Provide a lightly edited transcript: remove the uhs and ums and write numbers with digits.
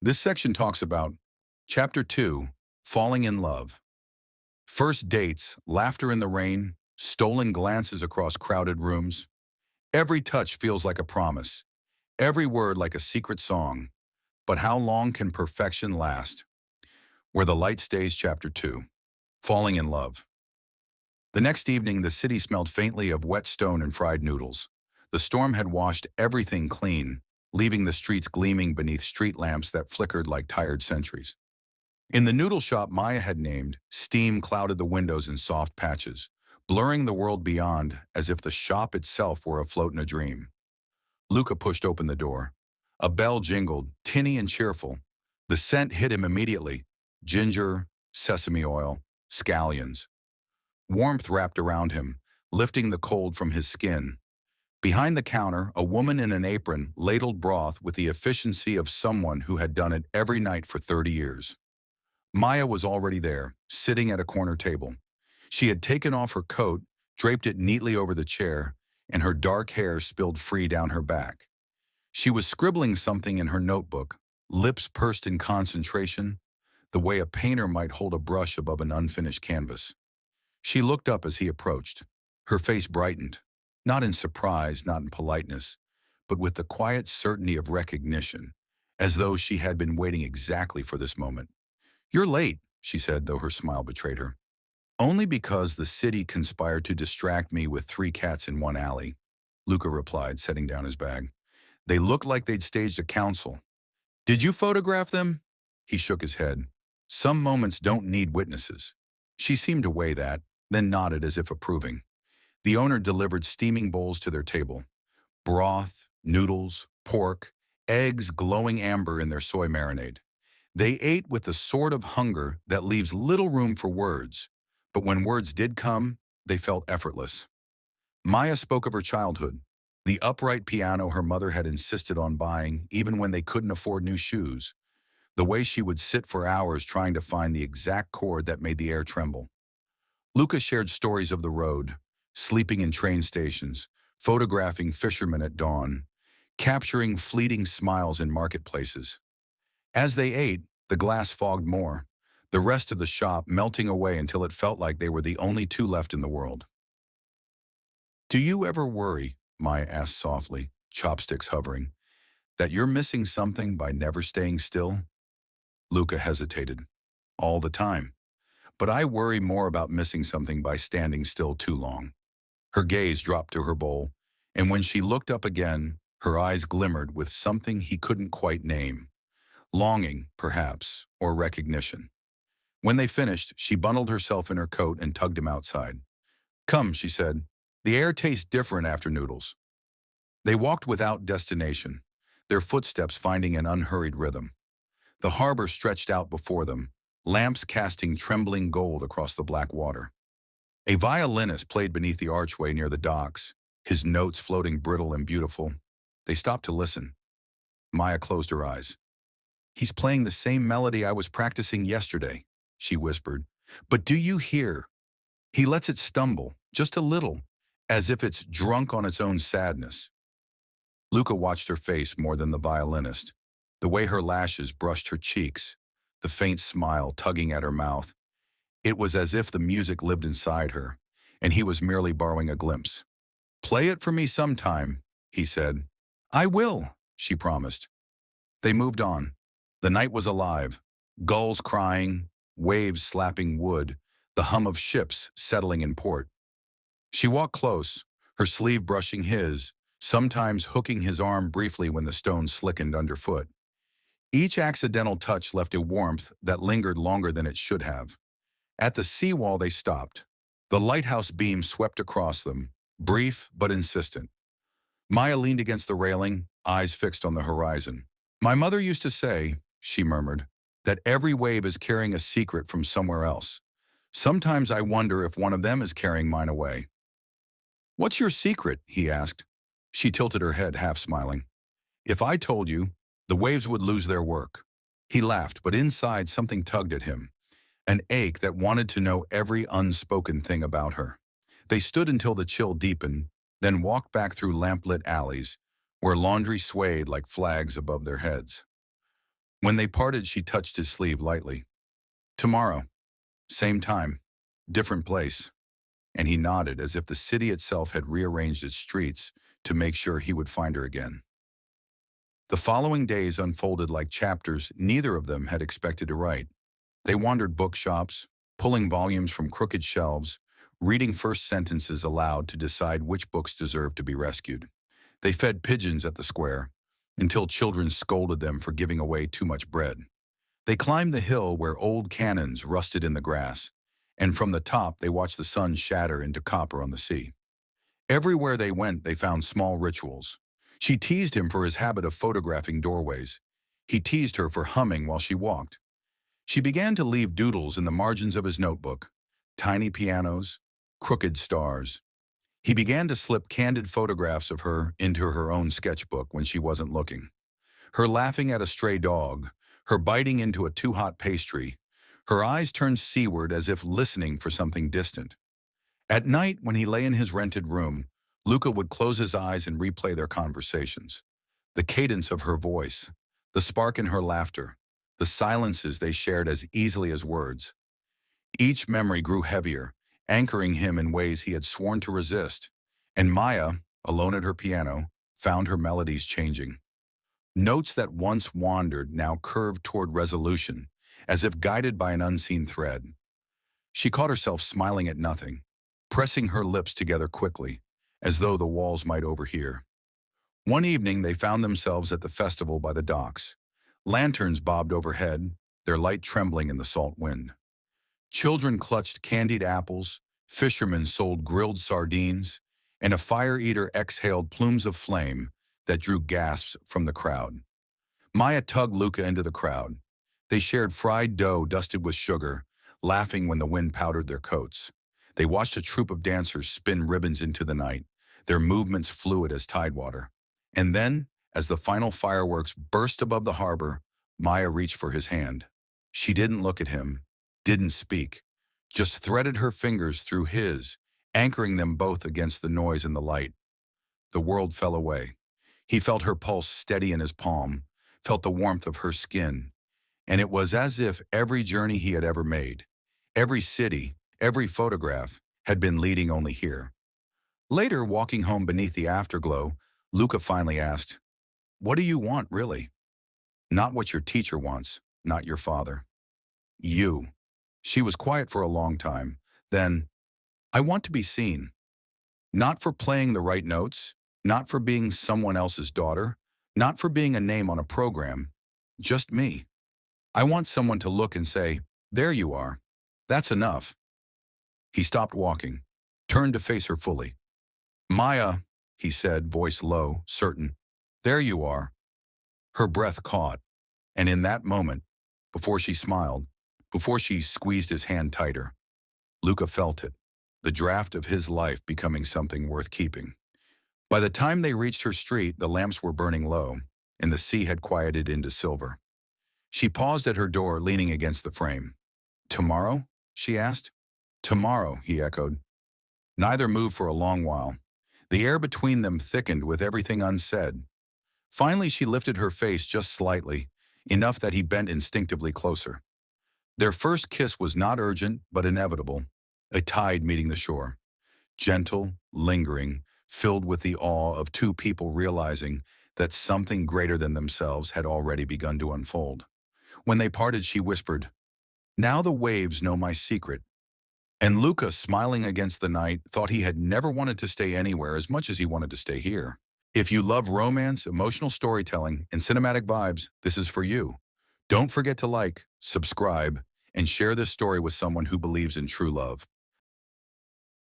This section talks about Chapter 2, Falling in Love. First dates, laughter in the rain, stolen glances across crowded rooms. Every touch feels like a promise, every word like a secret song. But how long can perfection last? Where the Light Stays, Chapter 2, Falling in Love. The next evening, the city smelled faintly of wet stone and fried noodles. The storm had washed everything clean, leaving the streets gleaming beneath street lamps that flickered like tired sentries. In the noodle shop Maya had named, steam clouded the windows in soft patches, blurring the world beyond as if the shop itself were afloat in a dream. Luca pushed open the door. A bell jingled, tinny and cheerful. The scent hit him immediately. Ginger, sesame oil, scallions. Warmth wrapped around him, lifting the cold from his skin. Behind the counter, a woman in an apron ladled broth with the efficiency of someone who had done it every night for 30 years. Maya was already there, sitting at a corner table. She had taken off her coat, draped it neatly over the chair, and her dark hair spilled free down her back. She was scribbling something in her notebook, lips pursed in concentration, the way a painter might hold a brush above an unfinished canvas. She looked up as he approached. Her face brightened, not in surprise, not in politeness, but with the quiet certainty of recognition, as though she had been waiting exactly for this moment. "You're late," she said, though her smile betrayed her. "Only because the city conspired to distract me with 3 cats in one alley," Luca replied, setting down his bag. "They looked like they'd staged a council." "Did you photograph them?" He shook his head. "Some moments don't need witnesses." She seemed to weigh that, then nodded as if approving. The owner delivered steaming bowls to their table. Broth, noodles, pork, eggs glowing amber in their soy marinade. They ate with the sort of hunger that leaves little room for words, but when words did come, they felt effortless. Maya spoke of her childhood, the upright piano her mother had insisted on buying even when they couldn't afford new shoes, the way she would sit for hours trying to find the exact chord that made the air tremble. Luca shared stories of the road, sleeping in train stations, photographing fishermen at dawn, capturing fleeting smiles in marketplaces. As they ate, the glass fogged more, the rest of the shop melting away until it felt like they were the only two left in the world. "Do you ever worry," Maya asked softly, chopsticks hovering, "that you're missing something by never staying still?" Luca hesitated. "All the time. But I worry more about missing something by standing still too long." Her gaze dropped to her bowl, and when she looked up again, her eyes glimmered with something he couldn't quite name. Longing, perhaps, or recognition. When they finished, she bundled herself in her coat and tugged him outside. "Come," she said. "The air tastes different after noodles." They walked without destination, their footsteps finding an unhurried rhythm. The harbor stretched out before them, lamps casting trembling gold across the black water. A violinist played beneath the archway near the docks, his notes floating brittle and beautiful. They stopped to listen. Maya closed her eyes. "He's playing the same melody I was practicing yesterday," she whispered. "But do you hear? He lets it stumble, just a little, as if it's drunk on its own sadness." Luca watched her face more than the violinist, the way her lashes brushed her cheeks, the faint smile tugging at her mouth. It was as if the music lived inside her, and he was merely borrowing a glimpse. "Play it for me sometime," he said. "I will," she promised. They moved on. The night was alive, gulls crying, waves slapping wood, the hum of ships settling in port. She walked close, her sleeve brushing his, sometimes hooking his arm briefly when the stone slickened underfoot. Each accidental touch left a warmth that lingered longer than it should have. At the seawall they stopped. The lighthouse beam swept across them, brief but insistent. Maya leaned against the railing, eyes fixed on the horizon. "My mother used to say," she murmured, "that every wave is carrying a secret from somewhere else. Sometimes I wonder if one of them is carrying mine away." "What's your secret?" he asked. She tilted her head, half smiling. "If I told you, the waves would lose their work." He laughed, but inside something tugged at him, an ache that wanted to know every unspoken thing about her. They stood until the chill deepened, then walked back through lamplit alleys, where laundry swayed like flags above their heads. When they parted, she touched his sleeve lightly. Tomorrow, same time, different place. And he nodded as if the city itself had rearranged its streets to make sure he would find her again. The following days unfolded like chapters neither of them had expected to write. They wandered bookshops, pulling volumes from crooked shelves, reading first sentences aloud to decide which books deserved to be rescued. They fed pigeons at the square, until children scolded them for giving away too much bread. They climbed the hill where old cannons rusted in the grass, and from the top they watched the sun shatter into copper on the sea. Everywhere they went, they found small rituals. She teased him for his habit of photographing doorways. He teased her for humming while she walked. She began to leave doodles in the margins of his notebook, tiny pianos, crooked stars. He began to slip candid photographs of her into her own sketchbook when she wasn't looking. Her laughing at a stray dog, her biting into a too-hot pastry, her eyes turned seaward as if listening for something distant. At night, when he lay in his rented room, Luca would close his eyes and replay their conversations. The cadence of her voice, the spark in her laughter, the silences they shared as easily as words. Each memory grew heavier, anchoring him in ways he had sworn to resist. And Maya, alone at her piano, found her melodies changing. Notes that once wandered now curved toward resolution, as if guided by an unseen thread. She caught herself smiling at nothing, pressing her lips together quickly, as though the walls might overhear. One evening they found themselves at the festival by the docks. Lanterns bobbed overhead, their light trembling in the salt wind. Children clutched candied apples, fishermen sold grilled sardines, and a fire eater exhaled plumes of flame that drew gasps from the crowd. Maya tugged Luca into the crowd. They shared fried dough dusted with sugar, laughing when the wind powdered their coats. They watched a troupe of dancers spin ribbons into the night, their movements fluid as tidewater. And then, as the final fireworks burst above the harbor, Maya reached for his hand. She didn't look at him, didn't speak, just threaded her fingers through his, anchoring them both against the noise and the light. The world fell away. He felt her pulse steady in his palm, felt the warmth of her skin, and it was as if every journey he had ever made, every city, every photograph, had been leading only here. Later, walking home beneath the afterglow, Luca finally asked, "What do you want, really?" "Not what your teacher wants, not your father. You." She was quiet for a long time. Then, "I want to be seen. Not for playing the right notes, not for being someone else's daughter, not for being a name on a program, just me. I want someone to look and say, 'There you are. That's enough.'" He stopped walking, turned to face her fully. "Maya," he said, voice low, certain, "there you are." Her breath caught, and in that moment, before she smiled, before she squeezed his hand tighter, Luca felt it, the draft of his life becoming something worth keeping. By the time they reached her street, the lamps were burning low, and the sea had quieted into silver. She paused at her door, leaning against the frame. "Tomorrow?" she asked. "Tomorrow," he echoed. Neither moved for a long while. The air between them thickened with everything unsaid. Finally, she lifted her face just slightly, enough that he bent instinctively closer. Their first kiss was not urgent, but inevitable, a tide meeting the shore. Gentle, lingering, filled with the awe of two people realizing that something greater than themselves had already begun to unfold. When they parted, she whispered, "Now the waves know my secret." And Luca, smiling against the night, thought he had never wanted to stay anywhere as much as he wanted to stay here. If you love romance, emotional storytelling, and cinematic vibes, this is for you. Don't forget to like, subscribe, and share this story with someone who believes in true love.